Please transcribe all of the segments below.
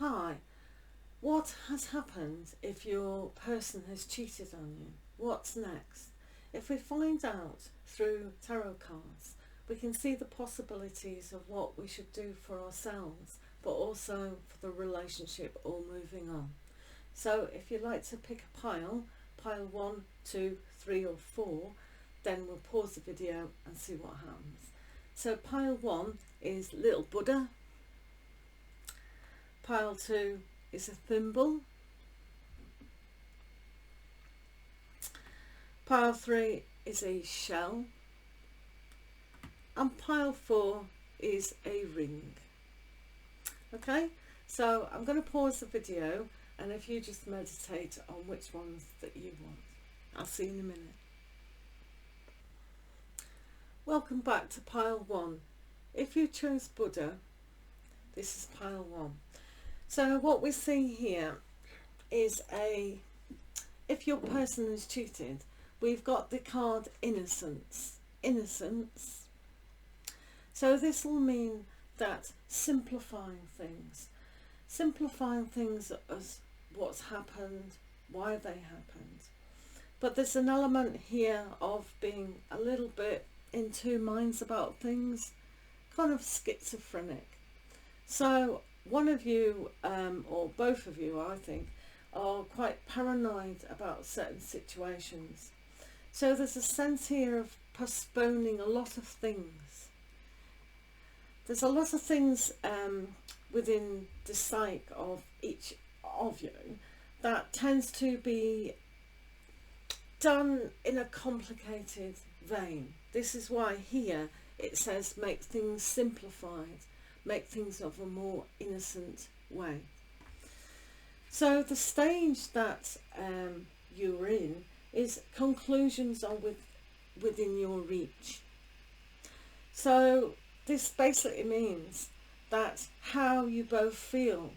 Hi, what has happened if your person has cheated on you? What's next? If we find out through tarot cards, we can see the possibilities of what we should do for ourselves, but also for the relationship or moving on. So if you'd like to pick a pile 1, 2, 3 or 4, then we'll pause the video and see what happens. So pile 1 is Little Buddha. Pile 2 is a thimble. Pile 3 is a shell. And pile 4 is a ring. Okay, so I'm going to pause the video, and if you just meditate on which ones that you want. I'll see you in a minute. Welcome back to pile 1. If you chose Buddha, this is pile 1. So what we see here is if your person is cheated, we've got the card innocence. Innocence. So this will mean that simplifying things as what's happened, why they happened. But there's an element here of being a little bit in two minds about things, kind of schizophrenic. So one of you, or both of you, I think, are quite paranoid about certain situations. So there's a sense here of postponing a lot of things. There's a lot of things within the psyche of each of you that tends to be done in a complicated vein. This is why here it says make things simplified, make things of a more innocent way. So the stage that you're in is conclusions are within your reach. So this basically means that how you both feel,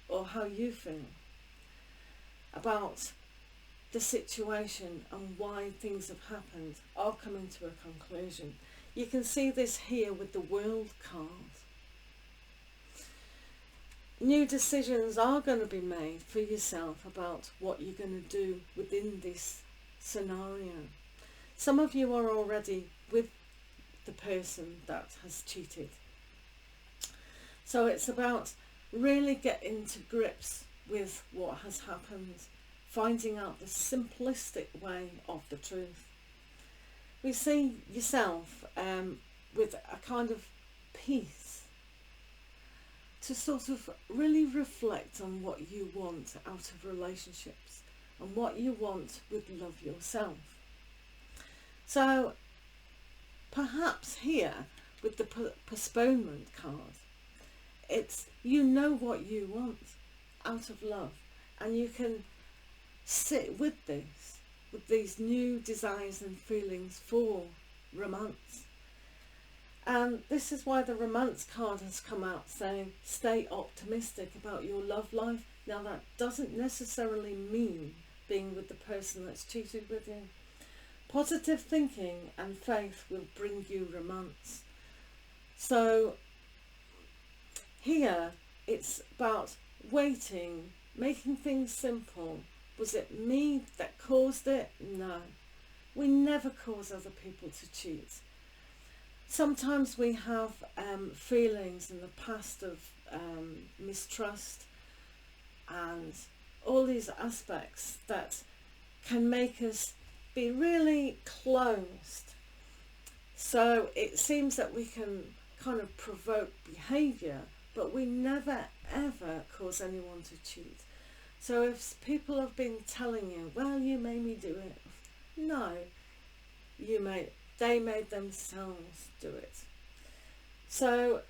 or how you feel about the situation and why things have happened, are coming to a conclusion. You can see this here with the World card. New decisions are going to be made for yourself about what you're going to do within this scenario. Some of you are already with the person that has cheated. So it's about really getting to grips with what has happened, finding out the simplistic way of the truth. We see yourself with a kind of peace to sort of really reflect on what you want out of relationships and what you want with love yourself. So perhaps here with the postponement card, it's you know what you want out of love, and you can sit with these new desires and feelings for romance. And this is why the romance card has come out saying stay optimistic about your love life. Now that doesn't necessarily mean being with the person that's cheated with you. Positive thinking and faith will bring you romance. So here it's about waiting, making things simple. Was it me that caused it? No. We never cause other people to cheat. Sometimes we have feelings in the past of mistrust and all these aspects that can make us be really closed. So it seems that we can kind of provoke behaviour, but we never ever cause anyone to cheat. So if people have been telling you, well, you made me do it, no, they made themselves do it. So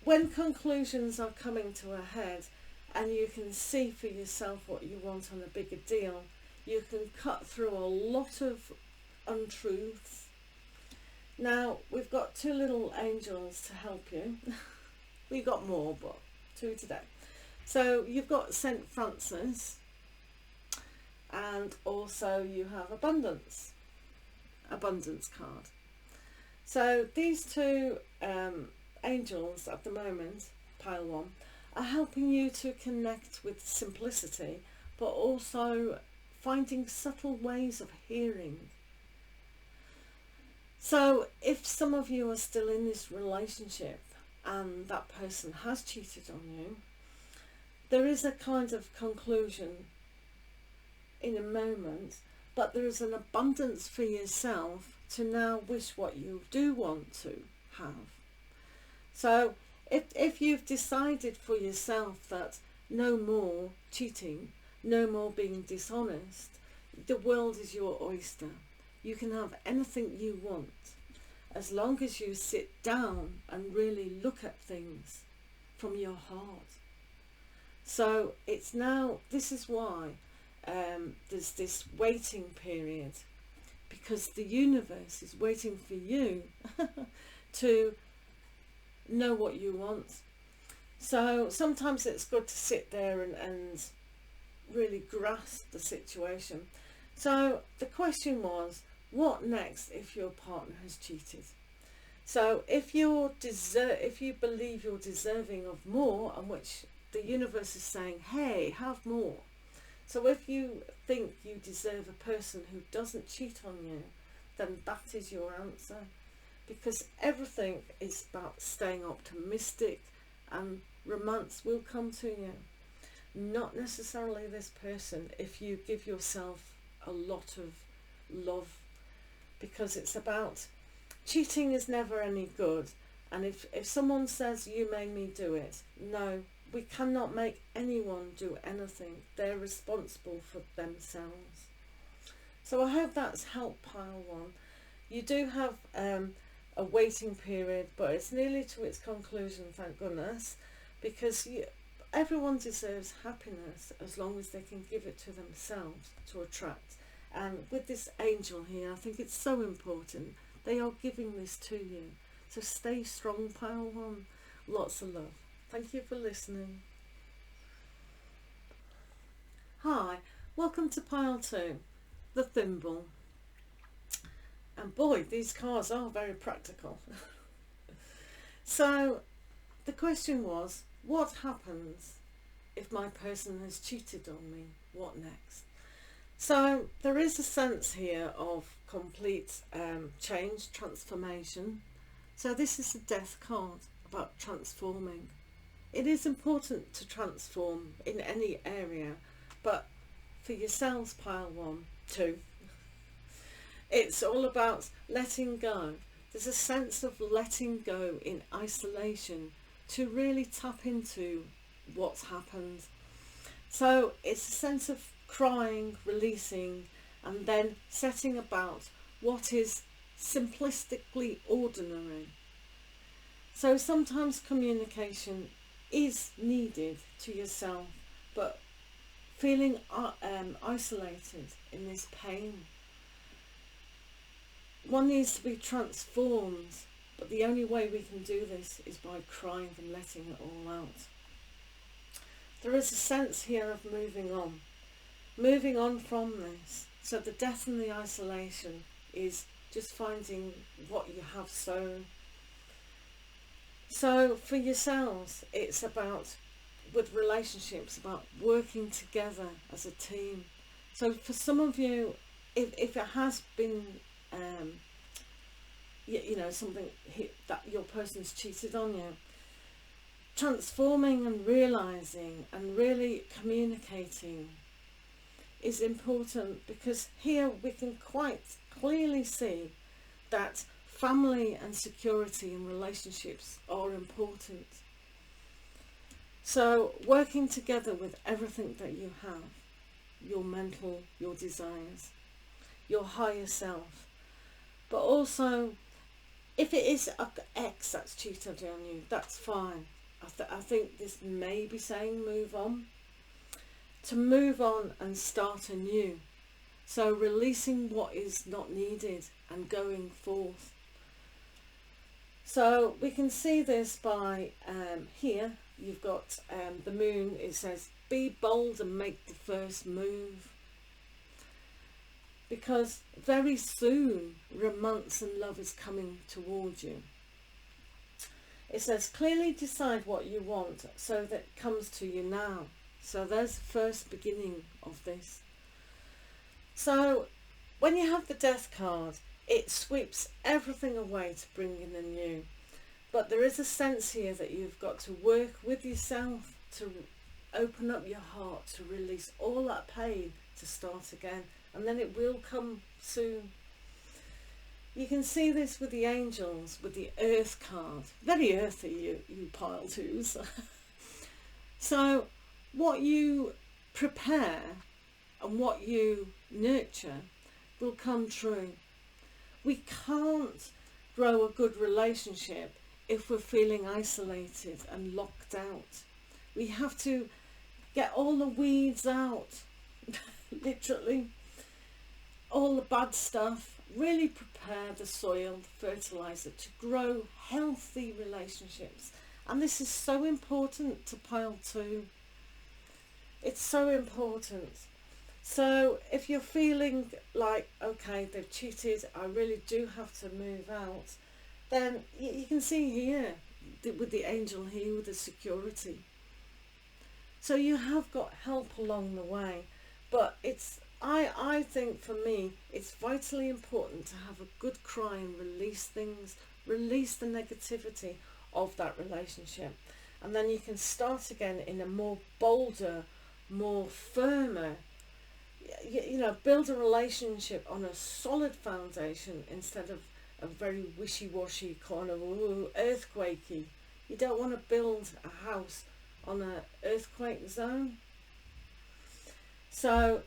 when conclusions are coming to a head and you can see for yourself what you want on a bigger deal, you can cut through a lot of untruths. Now we've got two little angels to help you. We got more, but 2 today. So you've got St. Francis, and also you have abundance card. So these two angels at the moment, pile 1, are helping you to connect with simplicity, but also finding subtle ways of hearing. So if some of you are still in this relationship and that person has cheated on you, there is a kind of conclusion in a moment, but there is an abundance for yourself to now wish what you do want to have. So if you've decided for yourself that no more cheating, no more being dishonest, the world is your oyster. You can have anything you want as long as you sit down and really look at things from your heart. So it's now, this is why there's this waiting period, because the universe is waiting for you to know what you want. So sometimes it's good to sit there and really grasp the situation. So the question was, what next if your partner has cheated? So if you believe you're deserving of more, and which the universe is saying, hey, have more. So if you think you deserve a person who doesn't cheat on you, then that is your answer. Because everything is about staying optimistic, and romance will come to you. Not necessarily this person, if you give yourself a lot of love, because it's about, cheating is never any good. And if someone says you made me do it, no, we cannot make anyone do anything. They're responsible for themselves. So I hope that's helped pile one. You do have a waiting period, but it's nearly to its conclusion, thank goodness, because everyone deserves happiness as long as they can give it to themselves to attract. And with this angel here, I think it's so important. They are giving this to you. So stay strong, pile one. Lots of love. Thank you for listening. Hi, welcome to pile two, the thimble. And boy, these cards are very practical. So the question was, what happens if my person has cheated on me? What next? So there is a sense here of complete change, transformation. So this is the death card, about transforming. It is important to transform in any area, but for yourselves, pile one, two, it's all about letting go. There's a sense of letting go in isolation to really tap into what's happened. So it's a sense of crying, releasing, and then setting about what is simplistically ordinary. So sometimes communication is needed to yourself, but feeling isolated in this pain, one needs to be transformed, but the only way we can do this is by crying and letting it all out. There is a sense here of moving on from this. So the death and the isolation is just finding what you have sown. So for yourselves, it's about, with relationships, about working together as a team. So for some of you, if it has been something that your person's cheated on you, transforming and realizing and really communicating is important, because here we can quite clearly see that family and security in relationships are important. So working together with everything that you have, your mental, your desires, your higher self, but also if it is an ex that's cheated on you, that's fine. I think this may be saying move on. To move on and start anew. So releasing what is not needed and going forth. So we can see this by here you've got the moon. It says be bold and make the first move, because very soon romance and love is coming towards you. It says, clearly decide what you want so that it comes to you now. So there's the first beginning of this. So when you have the Death card, it sweeps everything away to bring in the new. But there is a sense here that you've got to work with yourself to open up your heart, to release all that pain, to start again. And then it will come soon. You can see this with the angels, with the Earth card. Very earthy, you pile twos. So what you prepare and what you nurture will come true. We can't grow a good relationship if we're feeling isolated and locked out. We have to get all the weeds out, literally, all the bad stuff. Really prepare the soil, the fertilizer, to grow healthy relationships. And this is so important to pile 2. It's so important. So if you're feeling like, okay, they've cheated, I really do have to move out, then you can see here with the angel here with the security. So you have got help along the way, but I think for me it's vitally important to have a good cry and release things, release the negativity of that relationship, and then you can start again in a more bolder, more firmer, you know, build a relationship on a solid foundation instead of a very wishy-washy kind of earthquakey. You don't want to build a house on an earthquake zone. So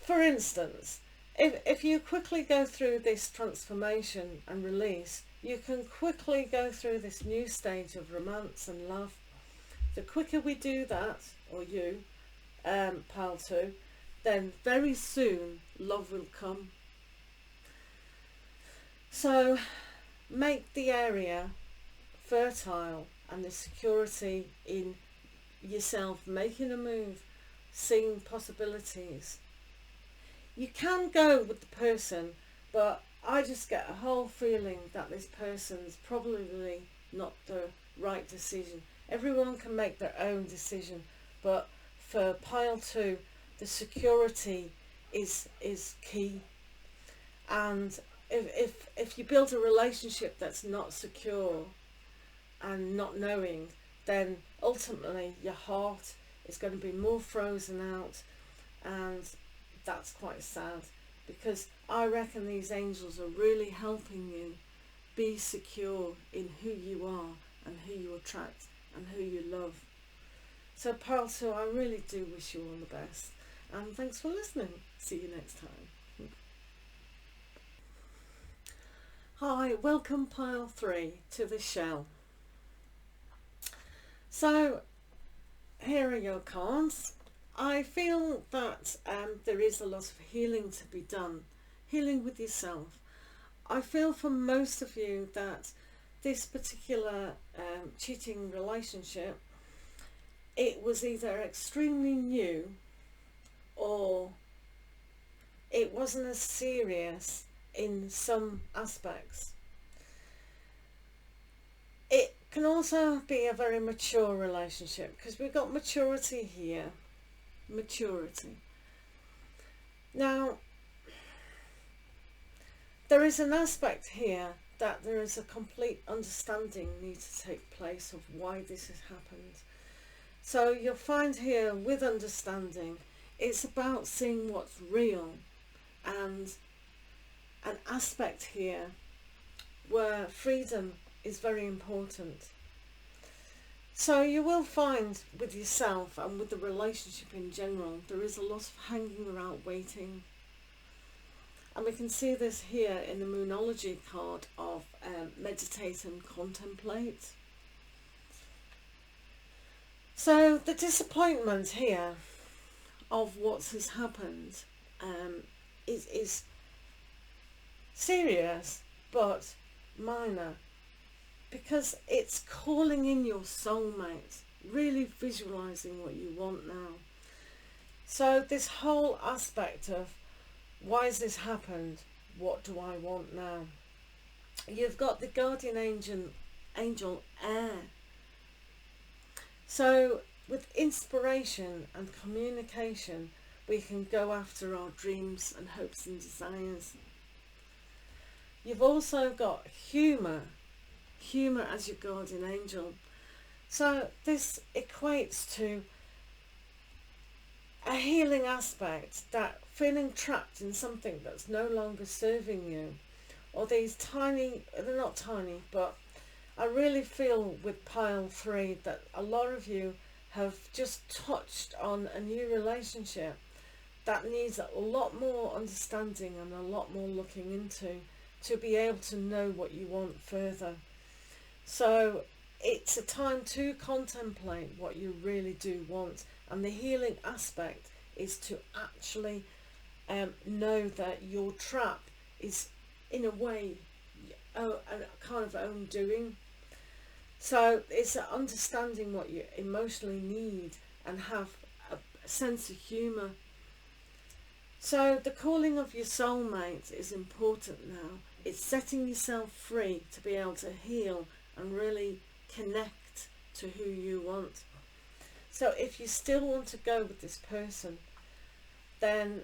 for instance, if you quickly go through this transformation and release, you can quickly go through this new stage of romance and love. The quicker we do that, or you, pile 2, then very soon love will come. So make the area fertile and the security in yourself, making a move, seeing possibilities. You can go with the person, but I just get a whole feeling that this person's probably not the right decision. Everyone can make their own decision, but for pile 2, the security is key. And if you build a relationship that's not secure and not knowing, then ultimately your heart is going to be more frozen out, and that's quite sad, because I reckon these angels are really helping you be secure in who you are and who you attract and who you love. So pile 2, I really do wish you all the best, and thanks for listening. See you next time. Hi, welcome pile 3 to the show. So here are your cards. I feel that there is a lot of healing to be done, healing with yourself. I feel for most of you that this particular cheating relationship, it was either extremely new or it wasn't as serious in some aspects. It can also be a very mature relationship, because we've got maturity here. Maturity. Now, there is an aspect here that there is a complete understanding need to take place of why this has happened. So you'll find here with understanding, it's about seeing what's real, and an aspect here where freedom is very important. So you will find with yourself and with the relationship in general, there is a lot of hanging around waiting. And we can see this here in the Moonology card of meditate and contemplate. So the disappointment here of what has happened is serious but minor, because it's calling in your soulmate, really visualizing what you want now. So this whole aspect of why has this happened, what do I want now? You've got the guardian angel air. So with inspiration and communication, we can go after our dreams and hopes and desires. You've also got humour as your guardian angel. So this equates to a healing aspect, that feeling trapped in something that's no longer serving you, or these tiny, they're not tiny, but I really feel with pile 3 that a lot of you have just touched on a new relationship that needs a lot more understanding and a lot more looking into to be able to know what you want further. So it's a time to contemplate what you really do want, and the healing aspect is to actually know that your trap is in a way a kind of own doing. So it's understanding what you emotionally need and have a sense of humour. So the calling of your soulmate is important now. It's setting yourself free to be able to heal and really connect to who you want. So if you still want to go with this person, then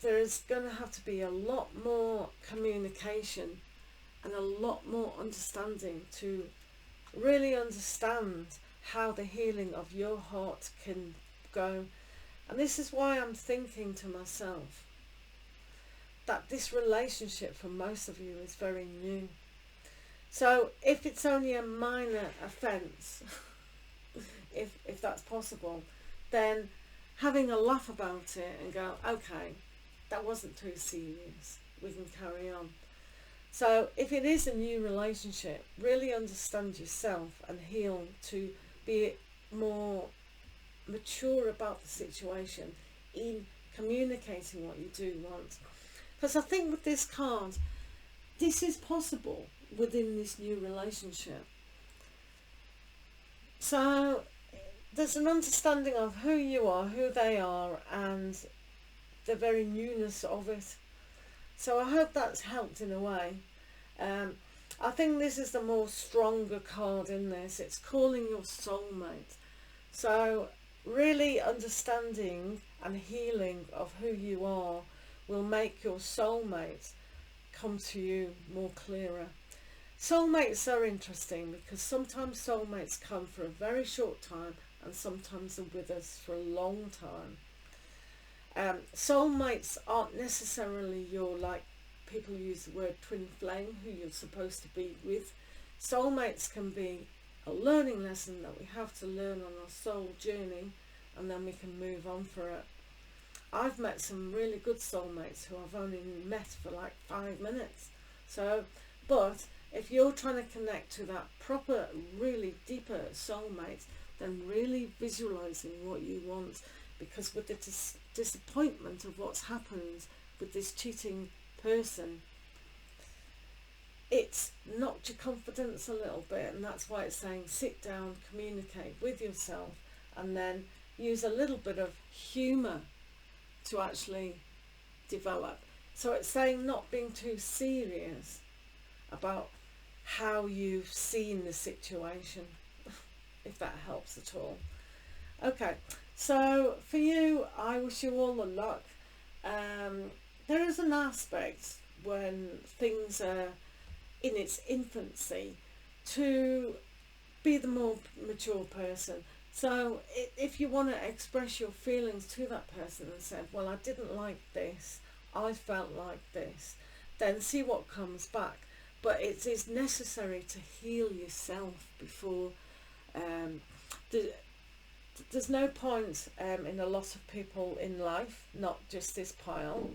there's going to have to be a lot more communication and a lot more understanding to really understand how the healing of your heart can go. And this is why I'm thinking to myself that this relationship for most of you is very new. So if it's only a minor offence, if that's possible, then having a laugh about it and go, okay, that wasn't too serious, we can carry on. So if it is a new relationship, really understand yourself and heal to be more mature about the situation in communicating what you do want. Because I think with this card, this is possible within this new relationship. So there's an understanding of who you are, who they are, and the very newness of it. So I hope that's helped in a way. I think this is the more stronger card in this. It's calling your soulmate. So really understanding and healing of who you are will make your soulmate come to you more clearer. Soulmates are interesting because sometimes soulmates come for a very short time and sometimes they're with us for a long time. Soulmates aren't necessarily your, like people use the word twin flame, who you're supposed to be with. Soulmates can be a learning lesson that we have to learn on our soul journey, and then we can move on for it. I've met some really good soulmates who I've only met for like 5 minutes. So, but if you're trying to connect to that proper, really deeper soulmate, then really visualizing what you want, because with the disappointment of what's happened with this cheating person, it's knocked your confidence a little bit, and that's why it's saying sit down, communicate with yourself, and then use a little bit of humour to actually develop. So it's saying not being too serious about how you've seen the situation, if that helps at all. Okay, so for you, I wish you all the luck. There is an aspect when things are in its infancy to be the more mature person. So if you want to express your feelings to that person and say, well, I didn't like this, I felt like this, then see what comes back. But it is necessary to heal yourself before. There's no point in a lot of people in life, not just this pile,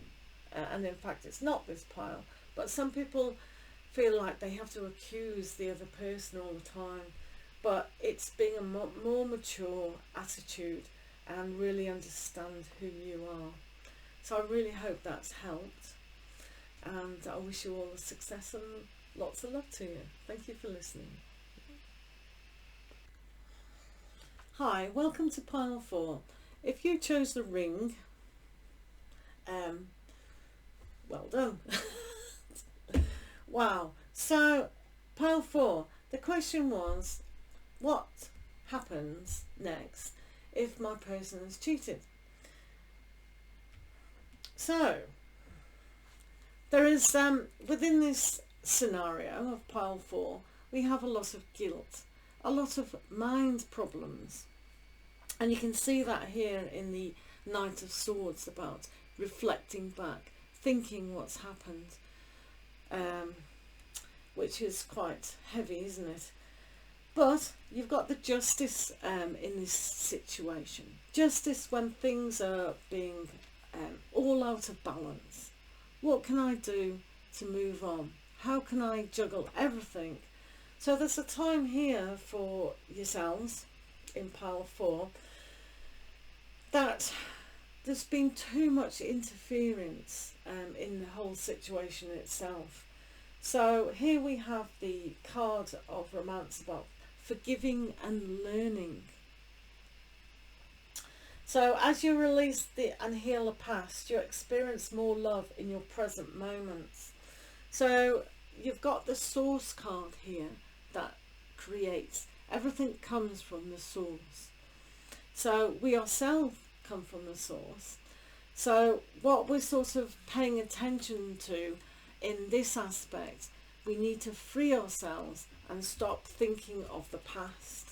and in fact it's not this pile, but some people feel like they have to accuse the other person all the time. But it's being a more mature attitude and really understand who you are. So I really hope that's helped, and I wish you all the success and lots of love to you. Thank you for listening. Hi, welcome to pile 4. If you chose the ring, well done. Wow. So pile 4, The question was, what happens next if my person is cheated? So, there is, within this scenario of pile 4, we have a lot of guilt, a lot of mind problems. And you can see that here in the Knight of Swords, about reflecting back, thinking what's happened, which is quite heavy, isn't it? But you've got the justice in this situation. Justice when things are being all out of balance. What can I do to move on? How can I juggle everything? So there's a time here for yourselves in pile 4 that there's been too much interference in the whole situation itself. So here we have the card of romance about forgiving and learning. So as you release and heal the past, you experience more love in your present moments. So you've got the source card here that creates. Everything comes from the source. So we ourselves come from the source. So what we're sort of paying attention to in this aspect, we need to free ourselves and stop thinking of the past.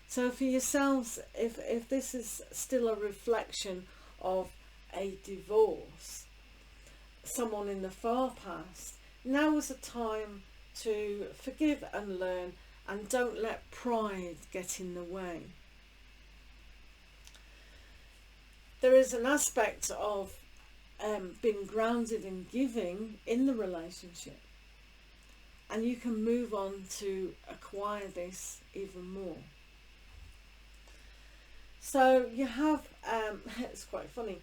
So for yourselves, if this is still a reflection of a divorce, someone in the far past, now is a time to forgive and learn, and don't let pride get in the way. There is an aspect of being grounded in giving in the relationship, and you can move on to acquire this even more. So you have, it's quite funny,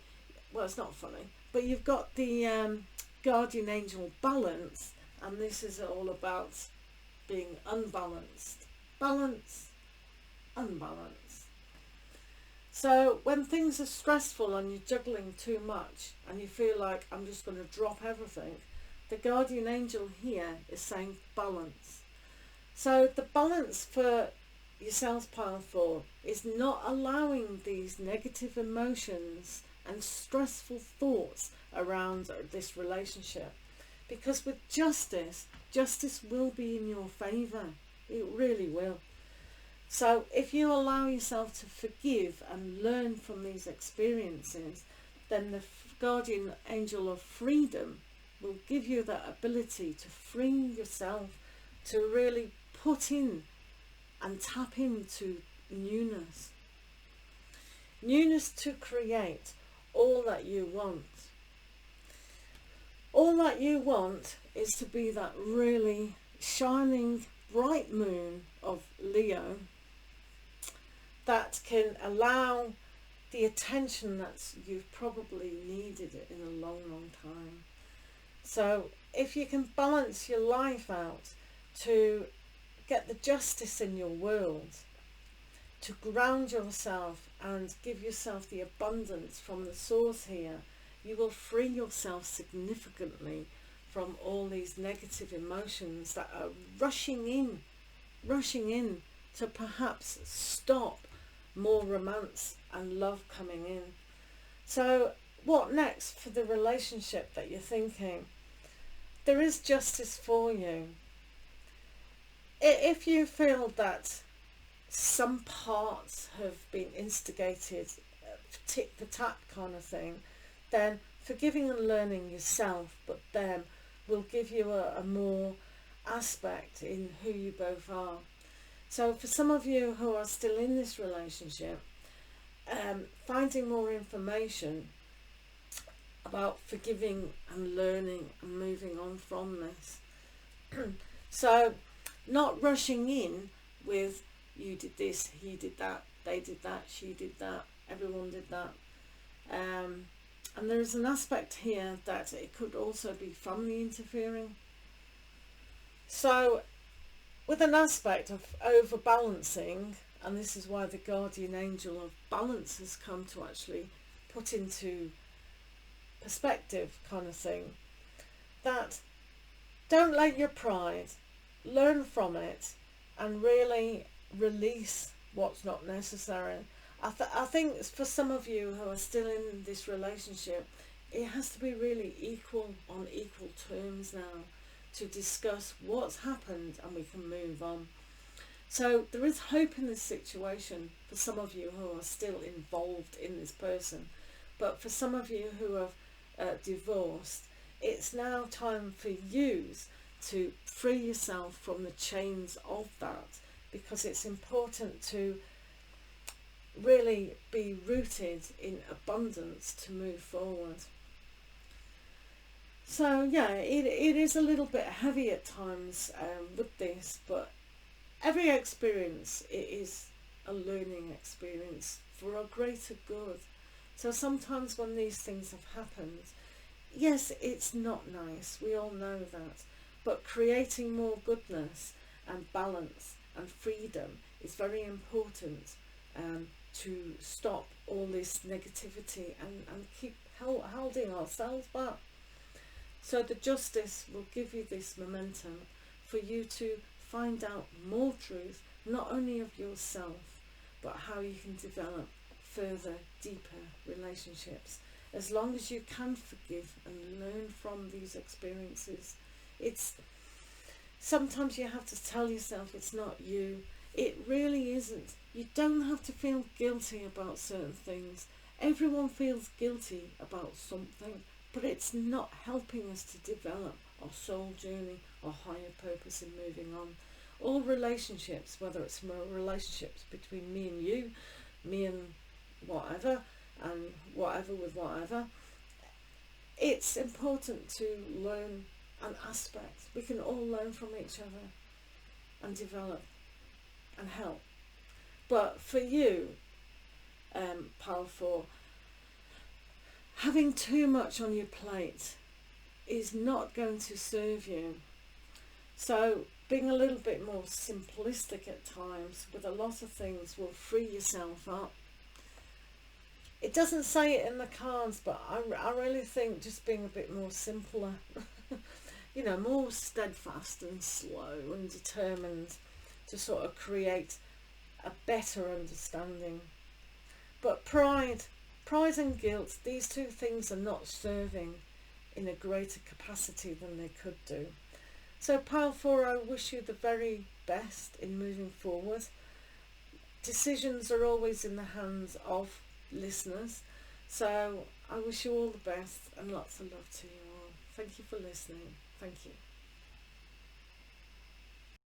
well it's not funny, but you've got the guardian angel balance, and this is all about being unbalanced. Balance, unbalanced. So when things are stressful and you're juggling too much and you feel like I'm just going to drop everything, the guardian angel here is saying balance. So the balance for yourselves, pile 4, is not allowing these negative emotions and stressful thoughts around this relationship. Because with justice, justice will be in your favour. It really will. So if you allow yourself to forgive and learn from these experiences, then the guardian angel of freedom will give you that ability to free yourself, to really put in and tap into newness. Newness to create all that you want. All that you want is to be that really shining bright moon of Leo that can allow the attention that you've probably needed in a long, long time. So if you can balance your life out to get the justice in your world, to ground yourself and give yourself the abundance from the source here, you will free yourself significantly from all these negative emotions that are rushing in to perhaps stop more romance and love coming in. So what next for the relationship that you're thinking? There is justice for you. If you feel that some parts have been instigated, tit for tat kind of thing, then forgiving and learning yourself, but them, will give you a more aspect in who you both are. So for some of you who are still in this relationship, finding more information about forgiving and learning and moving on from this. So not rushing in with you did this, he did that, they did that, she did that, everyone did that. And there's an aspect here that it could also be from the interfering. So with an aspect of overbalancing, and this is why the guardian angel of balance has come to actually put into perspective kind of thing, that don't let your pride, learn from it and really release what's not necessary. I think for some of you who are still in this relationship, it has to be really equal, on equal terms now, to discuss what's happened and we can move on. So there is hope in this situation for some of you who are still involved in this person. But for some of you who have divorced, it's now time for you to free yourself from the chains of that, because it's important to really be rooted in abundance to move forward. So yeah, it is a little bit heavy at times with this, but every experience, it is a learning experience for a greater good. So sometimes when these things have happened, yes, it's not nice, we all know that, but creating more goodness and balance and freedom is very important to stop all this negativity and keep holding ourselves back. So the justice will give you this momentum for you to find out more truth, not only of yourself, but how you can develop further, deeper relationships. As long as you can forgive and learn from these experiences, it's sometimes you have to tell yourself it's not you. It really isn't. You don't have to feel guilty about certain things. Everyone feels guilty about something, but it's not helping us to develop our soul journey, our higher purpose in moving on. All relationships, whether it's relationships between me and you, me and whatever, and whatever with whatever, it's important to learn an aspect. We can all learn from each other and develop and help. But for you, Pile 4, having too much on your plate is not going to serve you. So being a little bit more simplistic at times with a lot of things will free yourself up. It doesn't say it in the cards, but I really think just being a bit more simpler, you know, more steadfast and slow and determined to sort of create a better understanding. But pride and guilt, these two things are not serving in a greater capacity than they could do. So Pile 4, I wish you the very best in moving forward. Decisions are always in the hands of listeners, so I wish you all the best and lots of love to you all. Thank you for listening. Thank you.